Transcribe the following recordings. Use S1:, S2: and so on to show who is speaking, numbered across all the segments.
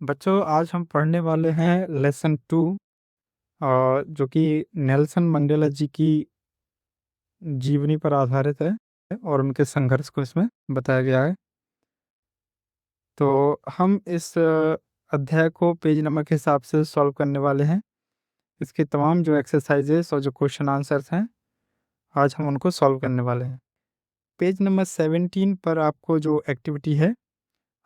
S1: बच्चों आज हम पढ़ने वाले हैं लेसन 2 जो कि नेल्सन मंडेला जी की जीवनी पर आधारित है और उनके संघर्ष को इसमें बताया गया है। तो हम इस अध्याय को पेज नंबर के हिसाब से सॉल्व करने वाले हैं। इसके तमाम जो एक्सरसाइजेस और जो क्वेश्चन आंसर्स हैं आज हम उनको सॉल्व करने वाले हैं। पेज नंबर 17 पर आपको जो एक्टिविटी है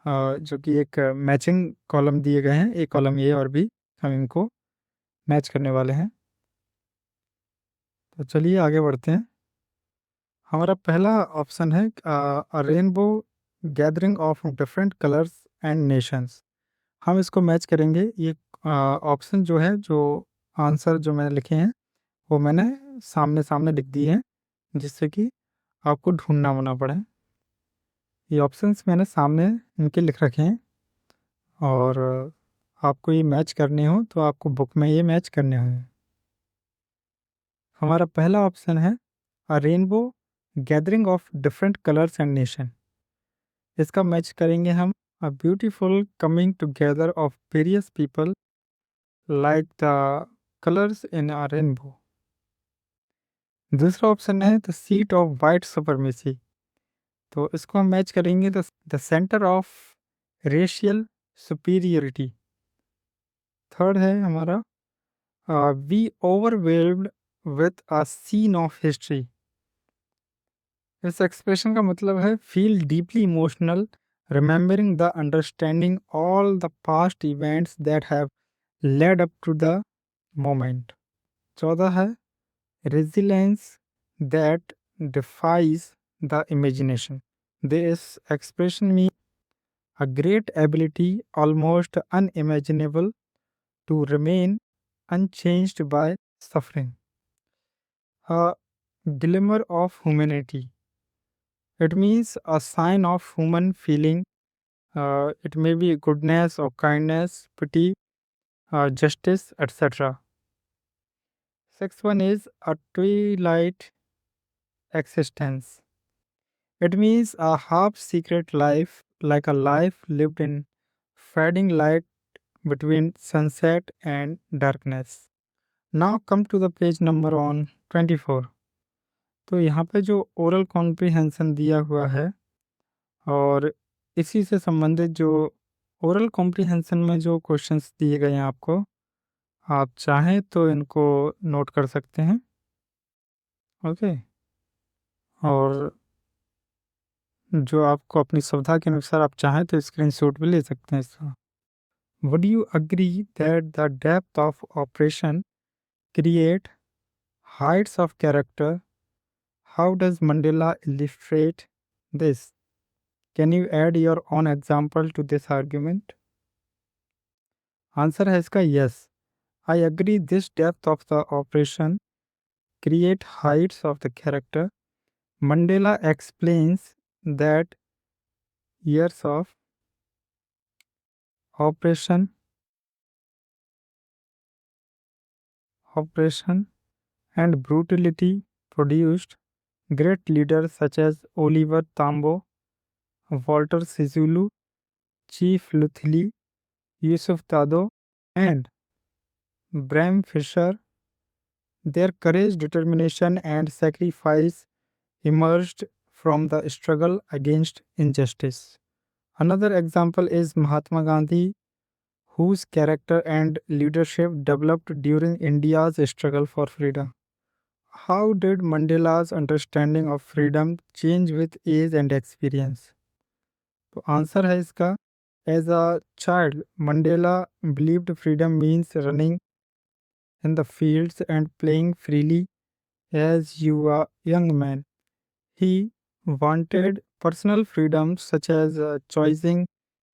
S1: जो कि एक मैचिंग कॉलम दिए गए हैं, एक कॉलम ए और बी, हम इनको मैच करने वाले हैं। तो चलिए आगे बढ़ते हैं। हमारा पहला ऑप्शन है a rainbow gathering of different colours and Nations. हम इसको मैच करेंगे। ये ऑप्शन जो है, जो आंसर जो मैंने लिखे हैं वो मैंने सामने सामने लिख दिए हैं, जिससे कि आपको ढूंढना होना पड़े। ये ऑप्शंस मैंने सामने इनके लिख रखे हैं और आपको ये मैच करने हो तो आपको बुक में ये मैच करने होंगे। हमारा पहला ऑप्शन है a rainbow gathering of different colours and nation. इसका मैच करेंगे हम a beautiful coming together of various people like the colours in a rainbow. दूसरा ऑप्शन है the seat of white supremacy. तो इसको हम मैच करेंगे the centre of racial superiority. Third है हमारा we overwhelmed with a scene of history. इस expression का मतलब है feel deeply emotional remembering the understanding all the past events that have led up to the moment. चौदह है resilience that defies the imagination. This expression mean a great ability almost unimaginable to remain unchanged by suffering. A glimmer of humanity. It means a sign of human feeling. It may be goodness or kindness, pity, justice, etc. Sixth one is a twilight existence. It means a half secret life, like a life lived in fading light between sunset and darkness. Now come to the page number on 24. तो यहाँ पे जो oral comprehension दिया हुआ है और इसी से संबंधित जो ओरल कॉम्प्रिहेंशन में जो क्वेश्चंस दिए गए हैं आपको, आप चाहें तो इनको नोट कर सकते हैं। ओके, और जो आपको अपनी सुविधा के अनुसार आप चाहें तो स्क्रीनशॉट भी ले सकते हैं इसका। Would you agree that the depth of operation create heights of character? How does Mandela illustrate this? Can you add your own example to this argument? Answer है इसका yes. I agree this depth of the operation create heights of the character. Mandela explains that years of operation and brutality produced great leaders such as Oliver Tambo, Walter Sisulu, Chief Luthili, Yusuf Tado, and Bram Fisher. Their courage, determination, and sacrifice emerged from the struggle against injustice. Another example is Mahatma Gandhi, whose character and leadership developed during India's struggle for freedom. How did Mandela's understanding of freedom change with age and experience? तो answer है इसका as a child Mandela believed freedom means running in the fields and playing freely as you a young man. He wanted personal freedom such as choosing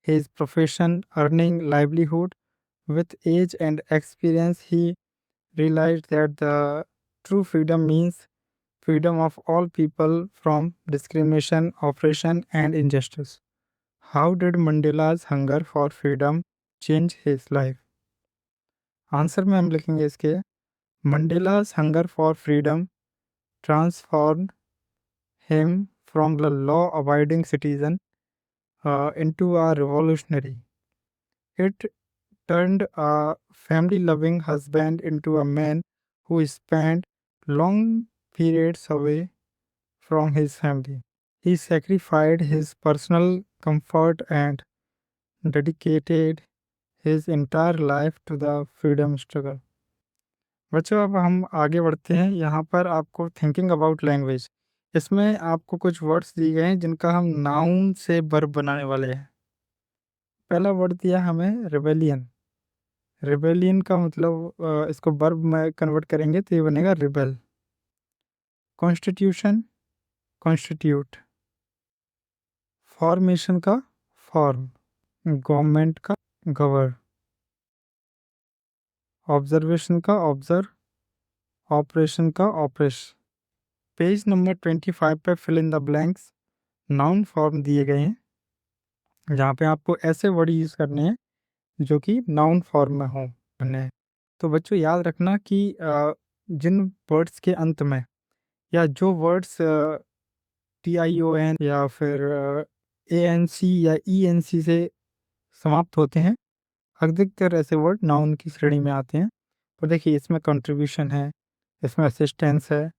S1: his profession, earning livelihood. With age and experience, he realized that the true freedom means freedom of all people from discrimination, oppression, and injustice. How did Mandela's hunger for freedom change his life? Answer में हम लिखेंगे इसके Mandela's hunger for freedom transformed him from the law abiding citizen into a revolutionary. It turned a family-loving husband into a man who spent long periods away from his family. He sacrificed his personal comfort and dedicated his entire life to the freedom struggle. बच्चों अब हम आगे बढ़ते हैं। यहाँ पर आपको thinking about language, इसमें आपको कुछ वर्ड्स दिए गए हैं जिनका हम नाउन से वर्ब बनाने वाले हैं। पहला वर्ड दिया हमें रिबेलियन। रिबेलियन का मतलब इसको वर्ब में कन्वर्ट करेंगे तो ये बनेगा रिबेल। Constitution, constitute. फॉर्मेशन का फॉर्म, गवर्नमेंट का गवर। ऑब्जर्वेशन का ऑब्जर्व, ऑपरेशन का ऑपरेश। पेज नंबर 25 पे fill in the blanks noun form दिए गए हैं, जहाँ पे आपको ऐसे वर्ड यूज़ करने हैं जो कि नाउन फॉर्म में हो बने। तो बच्चों याद रखना कि जिन वर्ड्स के अंत में या जो वर्ड्स TION या फिर ANC या ENC से समाप्त होते हैं, अधिकतर ऐसे वर्ड नाउन की श्रेणी में आते हैं। तो देखिए इसमें कंट्रीब्यूशन है, इसमें असिस्टेंस है,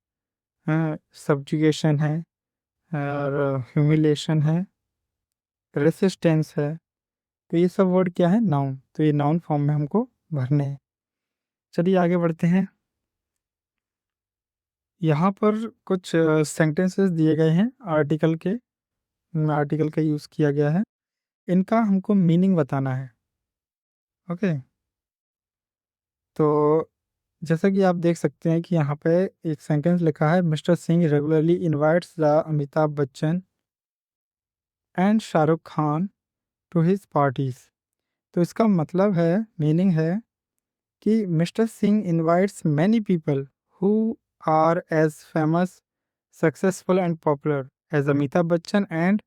S1: सब्जुगेशन है, और ह्यूमिलेशन है, रेसिस्टेंस है। तो ये सब वर्ड क्या है? नाउन। तो ये नाउन फॉर्म में हमको भरने हैं। चलिए आगे बढ़ते हैं। यहाँ पर कुछ सेंटेंसेस दिए गए हैं आर्टिकल के, इनमें आर्टिकल का यूज़ किया गया है। इनका हमको मीनिंग बताना है। ओके, तो जैसा कि आप देख सकते हैं कि यहाँ पे एक सेंटेंस लिखा है, mister Singh regularly invites the Amitabh Bachchan and Shah Rukh Khan to his parties. तो इसका मतलब है, मीनिंग है कि mister Singh invites many people who are as famous, successful and popular as Amitabh Bachchan and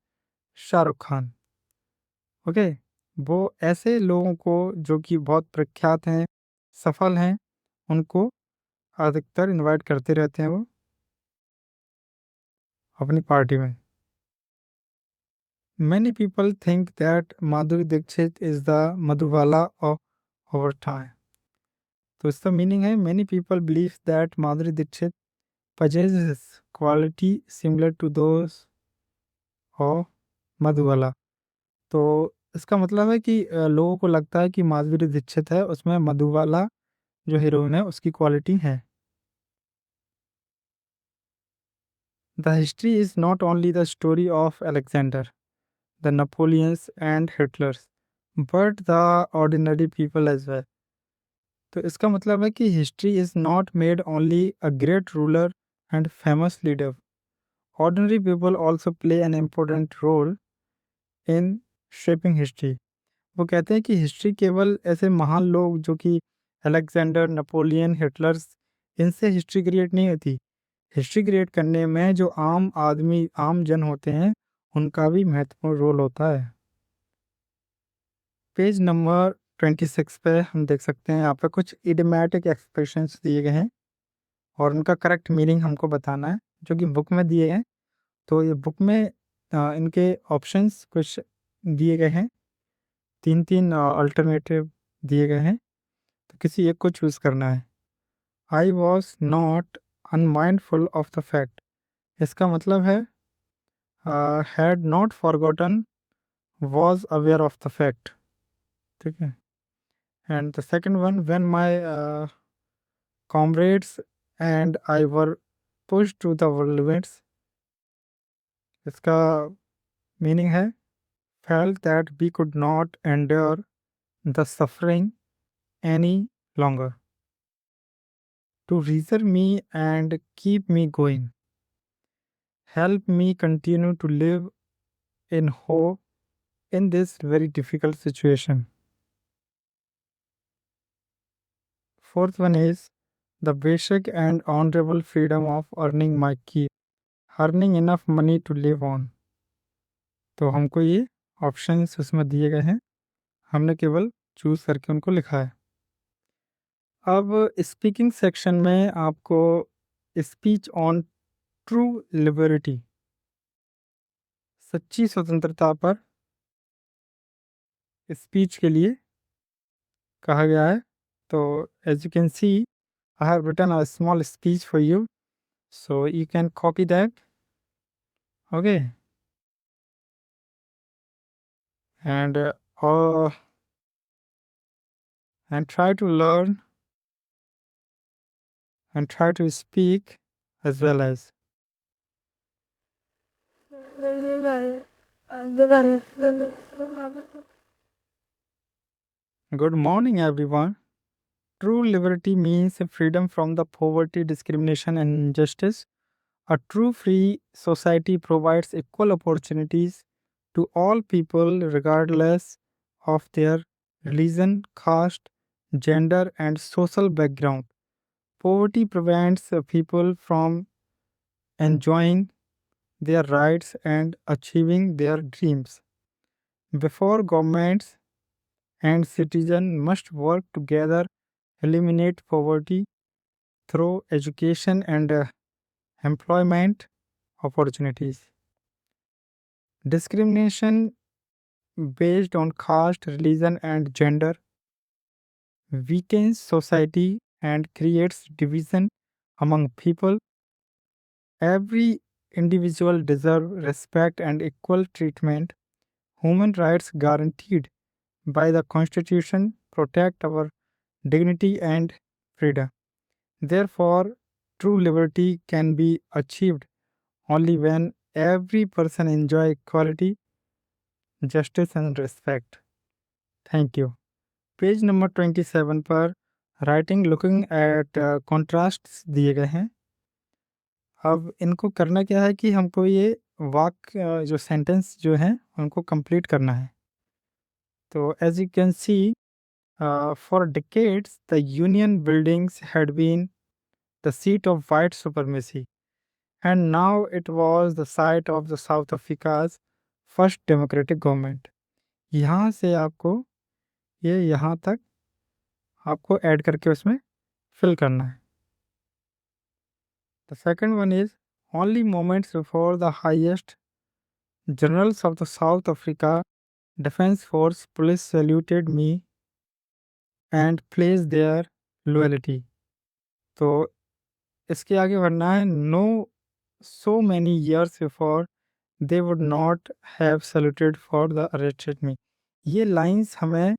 S1: Shah Rukh Khan. Okay, वो ऐसे लोगों को जो कि बहुत प्रख्यात हैं, सफल हैं, उनको अधिकतर इनवाइट करते रहते हैं वो अपनी पार्टी में। Many people think that Madhuri Dixit is the Madhubala of our time. तो इसका मीनिंग है, many people believe that Madhuri Dixit possesses quality similar to those of Madhubala. तो इसका मतलब है कि लोगों को लगता है कि माधुरी दीक्षित है, उसमें मधुबाला जो हीरोइन है उसकी क्वालिटी है। The history is not only the story of Alexander, the Napoleons and Hitlers, but the ordinary people as well. तो इसका मतलब है कि history is not made only a great ruler and famous leader, ordinary people also play an important role in shaping history. वो कहते हैं कि history केवल ऐसे महान लोग जो कि अलेक्जेंडर, नेपोलियन, हिटलर्स, इनसे हिस्ट्री क्रिएट नहीं होती। हिस्ट्री क्रिएट करने में जो आम आदमी, आम जन होते हैं, उनका भी महत्वपूर्ण रोल होता है। पेज नंबर 26 पे हम देख सकते हैं, यहाँ पे कुछ इडियोमैटिक एक्सप्रेशंस दिए गए हैं और उनका करेक्ट मीनिंग हमको बताना है, जो कि बुक में दिए हैं। तो ये बुक में इनके ऑप्शंस कुछ दिए गए हैं, तीन तीन अल्टरनेटिव दिए गए हैं, तो किसी एक को चूज़ करना है। I was not unmindful of the fact, इसका मतलब है had not forgotten, was aware of the fact. ठीक है। And the second one, when my comrades and I were pushed to the limits, इसका मीनिंग है felt that we could not endure the suffering any longer, to reassure me and keep me going, help me continue to live in hope in this very difficult situation. Fourth one is the basic and honorable freedom of earning my keep, earning enough money to live on। तो हमको ये options उसमें दिए गए हैं, हमने केवल choose करके उनको लिखा है। अब स्पीकिंग सेक्शन में आपको स्पीच ऑन ट्रू लिबर्टी, सच्ची स्वतंत्रता पर स्पीच के लिए कहा गया है। तो as you can see I have written a small speech for you, so you can copy that, okay, and and try to learn and try to speak as well as. Good morning, everyone. True liberty means freedom from the poverty, discrimination, and injustice. A true free society provides equal opportunities to all people, regardless of their religion, caste, gender, and social background. Poverty prevents people from enjoying their rights and achieving their dreams. Before governments and citizens must work together, eliminate poverty through education and employment opportunities. Discrimination based on caste, religion, and gender weakens society and creates division among people. Every individual deserves respect and equal treatment. Human rights guaranteed by the Constitution protect our dignity and freedom. Therefore, true liberty can be achieved only when every person enjoys equality, justice, and respect. Thank you. Page number 27 पर writing looking at कॉन्ट्रास्ट्स दिए गए हैं। अब इनको करना क्या है कि हमको ये वाक्य जो सेंटेंस जो हैं उनको कंप्लीट करना है। तो as you can see for decades the union buildings had been the seat of white supremacy, and now it was the site of the South Africa's first democratic government. यहाँ से आपको ये यहाँ तक आपको ऐड करके उसमें फिल करना है। The second one is only moments before the highest generals of the South Africa Defense Force police saluted me and pledged their loyalty. तो इसके आगे बढ़ना है no so many years before they would not have saluted for the arrested me. ये lines हमें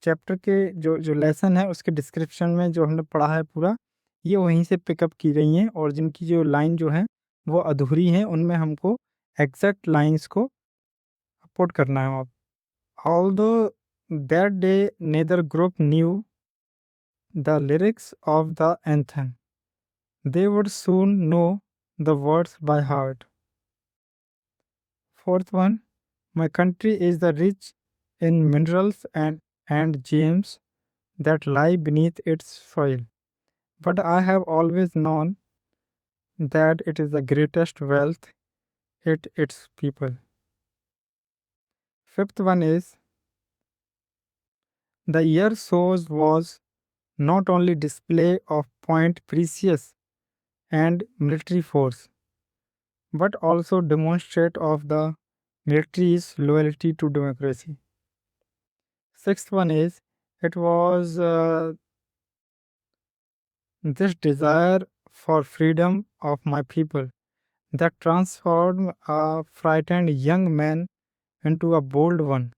S1: chapter के जो lesson है उसके डिस्क्रिप्शन में जो हमने पढ़ा है पूरा ये वहीं से पिकअप की गई हैं, और जिनकी जो लाइन जो है वो अधूरी हैं उनमें हमको एग्जैक्ट लाइंस को पुट करना है। आप although that day neither group knew the lyrics of the anthem, they would soon know the words by heart. Fourth one, my country is the rich in minerals and gems that lie beneath its soil, but I have always known that it is the greatest wealth its people. Fifth one is the year shows was not only display of point precious and military force, but also demonstrate of the military's loyalty to democracy. Sixth one is it was this desire for freedom of my people that transformed a frightened young man into a bold one,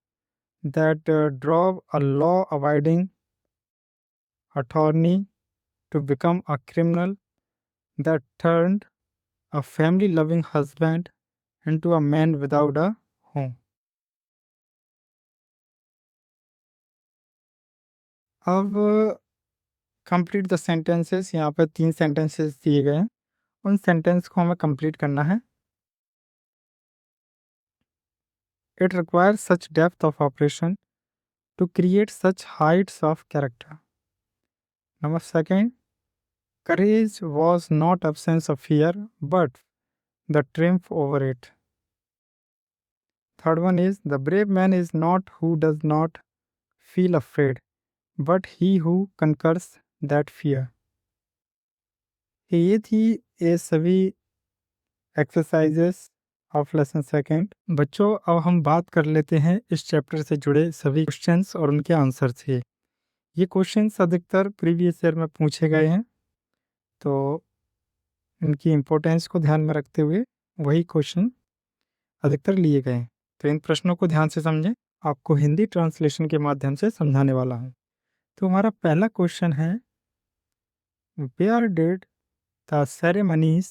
S1: that drove a law abiding attorney to become a criminal, that turned a family loving husband into a man without a home. अब complete the sentences, यहाँ पर 3 sentences दिए गए हैं, उन sentence को हमें complete करना है। It requires such depth of operation to create such heights of character. Number second, courage was not absence of fear, but the triumph over it. Third one is the brave man is not who does not feel afraid, but he who conquers that fear. ये थी ये सभी exercises of lesson second. बच्चों अब हम बात कर लेते हैं इस चैप्टर से जुड़े सभी क्वेश्चंस और उनके आंसर से। ये क्वेश्चंस अधिकतर प्रीवियस ईयर में पूछे गए हैं, तो इनकी इम्पोर्टेंस को ध्यान में रखते हुए वही क्वेश्चन अधिकतर लिए गए हैं। तो इन प्रश्नों को ध्यान से समझें, आपको हिंदी ट्रांसलेशन के माध्यम से समझाने वाला हूँ। तो हमारा पहला क्वेश्चन है, where did the ceremonies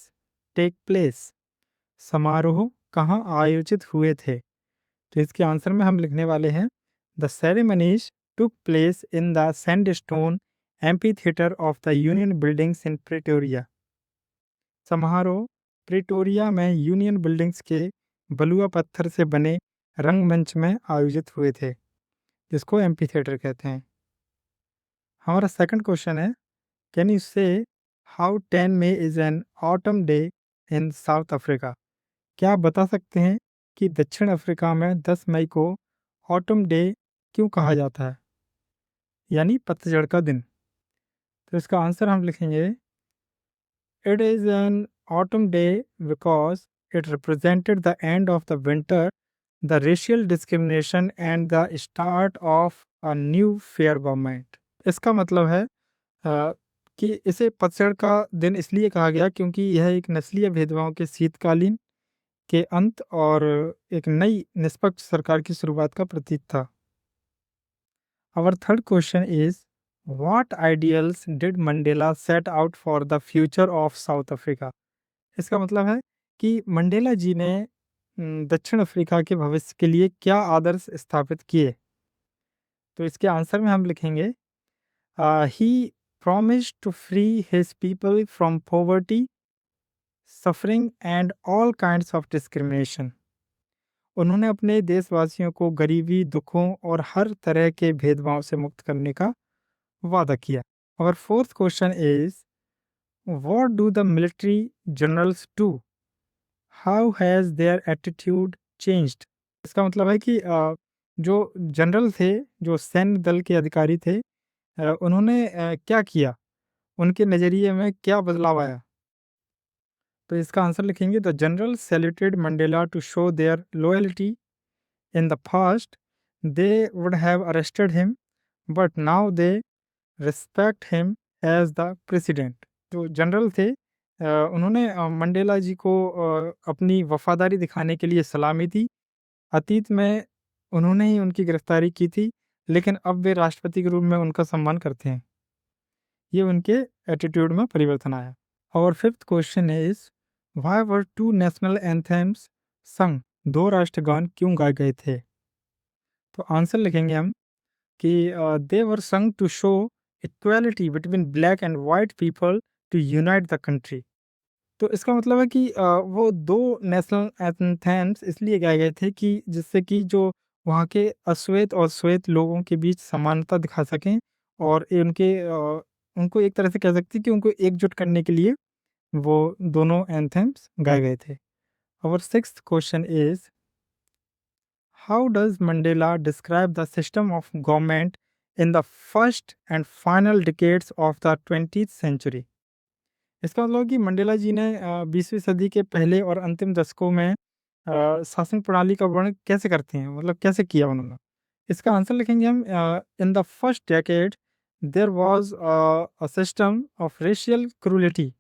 S1: take place? समारोह कहाँ आयोजित हुए थे? तो इसके आंसर में हम लिखने वाले हैं, the ceremonies took place in the sandstone amphi theatre of the union buildings in Pretoria. समारोह प्रिटोरिया में यूनियन बिल्डिंग्स के बलुआ पत्थर से बने रंगमंच में आयोजित हुए थे, जिसको एम्पी थिएटर कहते हैं। हमारा सेकंड क्वेश्चन है, can you say how 10 May is an autumn day in South Africa? क्या आप बता सकते हैं कि दक्षिण अफ्रीका में 10 मई को ऑटम डे क्यों कहा जाता है, यानी पतझड़ का दिन? तो इसका आंसर हम लिखेंगे, it is an autumn day because it represented the end of the winter, the racial discrimination and the start of a new fair government. इसका मतलब है कि इसे पतझड़ का दिन इसलिए कहा गया क्योंकि यह एक नस्लीय भेदभाव के शीतकालीन के अंत और एक नई निष्पक्ष सरकार की शुरुआत का प्रतीक था। Our third question is, what ideals did Mandela set out for the future of South Africa? इसका मतलब है कि मंडेला जी ने दक्षिण अफ्रीका के भविष्य के लिए क्या आदर्श स्थापित किए? तो इसके आंसर में हम लिखेंगे, ही promised to free his people from poverty, suffering and all kinds of discrimination. उन्होंने अपने देशवासियों को गरीबी, दुखों और हर तरह के भेदभाव से मुक्त करने का वादा किया। और fourth question is, what do the military generals do? How has their attitude changed? इसका मतलब है कि जो जनरल थे, जो सैन्य दल के अधिकारी थे, उन्होंने क्या किया, उनके नज़रिए में क्या बदलाव आया? तो इसका आंसर लिखेंगे, the general saluted Mandela to show their loyalty. In the past they would have arrested him, but now they respect him as the president. जो जनरल थे, उन्होंने मंडेला जी को अपनी वफादारी दिखाने के लिए सलामी दी। अतीत में उन्होंने ही उनकी गिरफ्तारी की थी, लेकिन अब वे राष्ट्रपति के रूप में उनका सम्मान करते हैं। ये उनके एटीट्यूड में परिवर्तन आया। और fifth question is, why were two national anthems sung? दो राष्ट्रगान क्यों गाए गए थे? तो आंसर लिखेंगे हम कि they were sung to show equality between black and white people to unite the country. तो इसका मतलब है कि वो दो नेशनल एंथेम्स इसलिए गाए गए थे कि जिससे कि जो वहाँ के अश्वेत और श्वेत लोगों के बीच समानता दिखा सकें, और उनको एक तरह से कह सकते हैं कि उनको एकजुट करने के लिए वो दोनों एंथेम्स गाए गए थे। Our sixth question is, how does Mandela describe the system of government in the first and final decades of the 20th century? इसका मतलब कि मंडेला जी ने 20वीं सदी के पहले और अंतिम दशकों में शासन प्रणाली का वर्णन कैसे करते हैं, मतलब कैसे किया उन्होंने? इसका आंसर लिखेंगे हम, in the first decade there was a system of racial cruelty,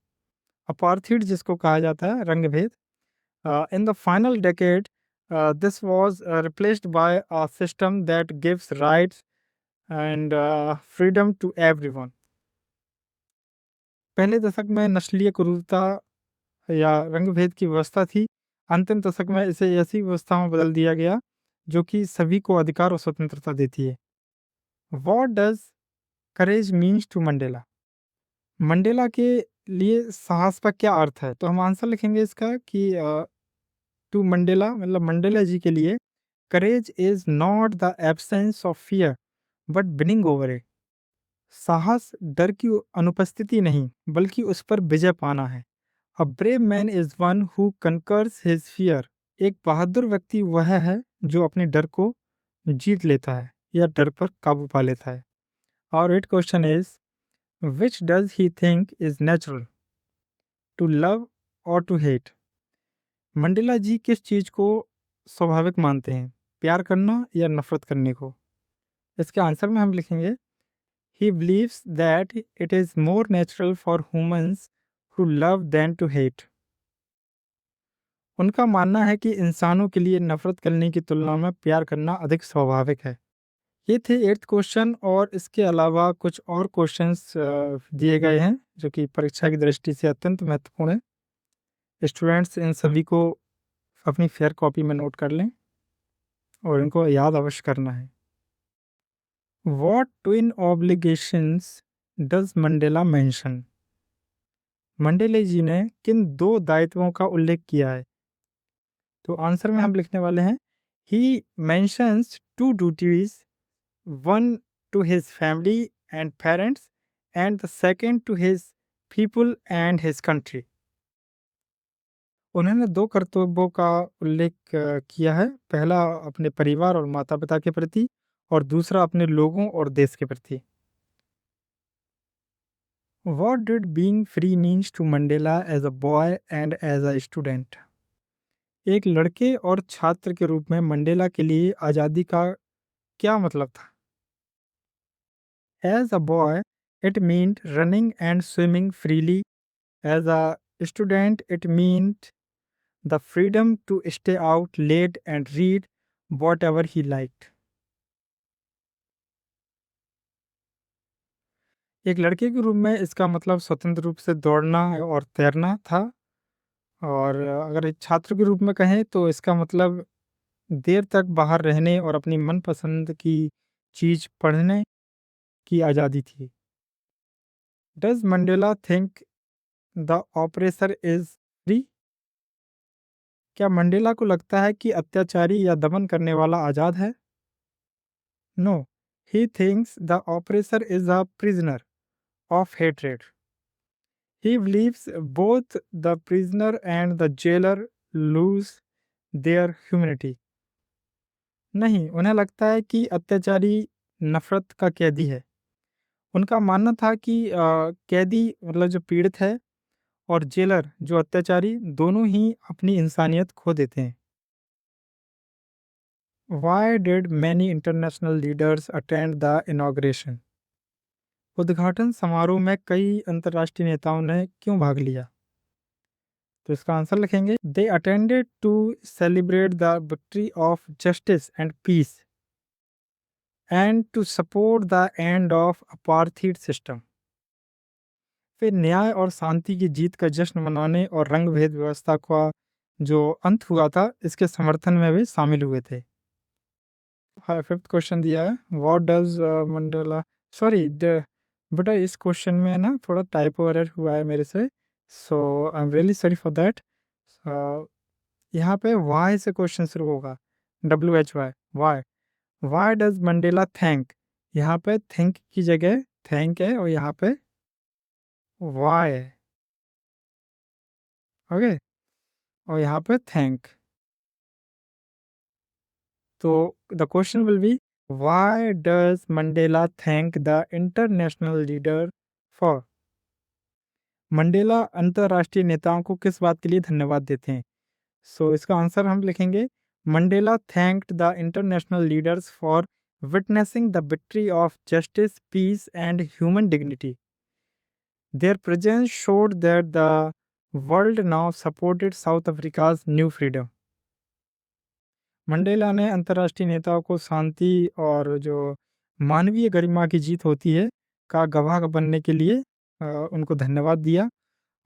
S1: apartheid जिसको कहा जाता है, रंगभेद। In the final decade, this was replaced by a system that gives rights and freedom to everyone. पहले दशक में नस्लीय क्रूरता या रंगभेद की व्यवस्था थी। अंतिम दशक में इसे ऐसी व्यवस्था में बदल दिया गया जो कि सभी को अधिकार और स्वतंत्रता देती है। What does courage means to Mandela? Mandela के लिए साहस का क्या अर्थ है? तो हम आंसर लिखेंगे इसका कि टू मंडेला मतलब मंडेला जी के लिए, courage is not the absence of fear but winning over it. साहस डर की अनुपस्थिति नहीं, बल्कि उस पर विजय पाना है। A brave man is one who conquers his fear. एक बहादुर व्यक्ति वह है जो अपने डर को जीत लेता है या डर पर काबू पा लेता है। और eight question is, which does he think is natural, to love or to hate? Mandela ji किस चीज़ को स्वाभाविक मानते हैं, प्यार करना या नफरत करने को? इसके आंसर में हम लिखेंगे, He believes that it is more natural for humans to love than to hate. उनका मानना है कि इंसानों के लिए नफरत करने की तुलना में प्यार करना अधिक स्वाभाविक है। ये थे 8th क्वेश्चन और इसके अलावा कुछ और क्वेश्चंस दिए गए हैं जो कि परीक्षा की दृष्टि से अत्यंत महत्वपूर्ण है। स्टूडेंट्स इन सभी को अपनी फेयर कॉपी में नोट कर लें और इनको याद अवश्य करना है। What twin obligations does Mandela mention? मंडेले जी ने किन 2 दायित्वों का उल्लेख किया है? तो आंसर में हम लिखने वाले हैं He mentions 2 duties, one to his family and parents and the second to his people and his country. उन्होंने 2 कर्तव्यों का उल्लेख किया है। पहला अपने परिवार और माता-पिता के प्रति और दूसरा अपने लोगों और देश के प्रति। What did being free means to Mandela as a boy and as a student? एक लड़के और छात्र के रूप में मंडेला के लिए आज़ादी का क्या मतलब था? As a boy, it meant running and swimming freely. As a student, it meant the freedom to stay out late and read whatever he liked. एक लड़के के रूप में इसका मतलब स्वतंत्र रूप से दौड़ना और तैरना था और अगर एक छात्र के रूप में कहें तो इसका मतलब देर तक बाहर रहने और अपनी मनपसंद की चीज़ पढ़ने की आज़ादी थी। Does Mandela think the oppressor is free? क्या मंडेला को लगता है कि अत्याचारी या दमन करने वाला आज़ाद है? No, he thinks the oppressor is a prisoner of hatred. He believes both the prisoner and the jailer lose their humanity. नहीं, उन्हें लगता है कि अत्याचारी नफरत का कैदी है। उनका मानना था कि कैदी मतलब जो पीड़ित है और जेलर जो अत्याचारी दोनों ही अपनी इंसानियत खो देते हैं। Why did many international leaders attend the inauguration? उद्घाटन समारोह में कई अंतर्राष्ट्रीय नेताओं ने क्यों भाग लिया? तो इसका आंसर लिखेंगे They attended to celebrate the victory of justice and peace and to support the end of apartheid system. वे न्याय और शांति की जीत का जश्न मनाने और रंग भेद व्यवस्था का जो अंत हुआ था इसके समर्थन में भी शामिल हुए थे। 5th क्वेश्चन दिया है व्हाट डज मंडेला सॉरी बेटा इस क्वेश्चन में ना थोड़ा टाइपो एरर हुआ है मेरे से so I am really sorry for that. यहाँ पे वाई से क्वेश्चन शुरू होगा WHY why why does Mandela thank यहाँ पे थिंक की जगह थैंक है और यहाँ पे वाई है ओके और यहाँ पे थैंक तो the question will be Why does Mandela thank the international leader for? Mandela अंतर्राष्ट्रीय नेताओं को किस बात के लिए धन्यवाद देते हैं? सो इसका आंसर हम लिखेंगे Mandela thanked the international leaders for witnessing the victory of justice peace and human dignity their presence showed that the world now supported South Africa's new freedom. Mandela ने अंतर्राष्ट्रीय नेताओं को शांति और जो मानवीय गरिमा की जीत होती है का गवाह बनने के लिए उनको धन्यवाद दिया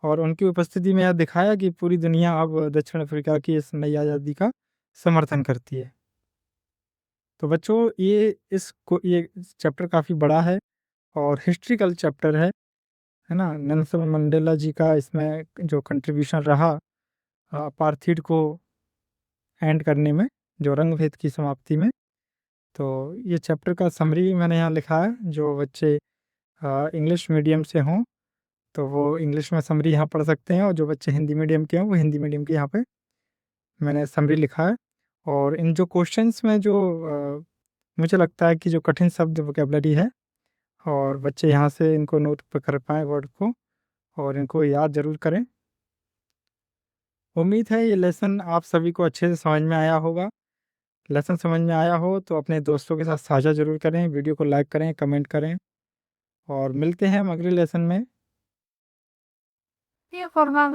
S1: और उनकी उपस्थिति में यह दिखाया कि पूरी दुनिया अब दक्षिण अफ्रीका की इस नई आज़ादी का समर्थन करती है। तो बच्चों ये चैप्टर काफ़ी बड़ा है और हिस्ट्रिकल चैप्टर है ना। नेल्सन मंडेला जी का इसमें जो कंट्रीब्यूशन रहा अपार्थीड को एंड करने में जो रंग भेद की समाप्ति में, तो ये चैप्टर का समरी मैंने यहाँ लिखा है। जो बच्चे इंग्लिश मीडियम से हों तो वो इंग्लिश में समरी यहाँ पढ़ सकते हैं और जो बच्चे हिंदी मीडियम के हों वो हिंदी मीडियम की यहाँ पे मैंने समरी लिखा है। और इन जो क्वेश्चंस में जो मुझे लगता है कि जो कठिन शब्द वोकेबलरी है और बच्चे यहाँ से इनको नोट पर कर पाएँ वर्ड को और इनको याद ज़रूर करें। उम्मीद है ये लेसन आप सभी को अच्छे से समझ में आया होगा। लेसन समझ में आया हो तो अपने दोस्तों के साथ साझा ज़रूर करें, वीडियो को लाइक करें, कमेंट करें और मिलते हैं हम अगले लेसन में।
S2: ये फॉर्मा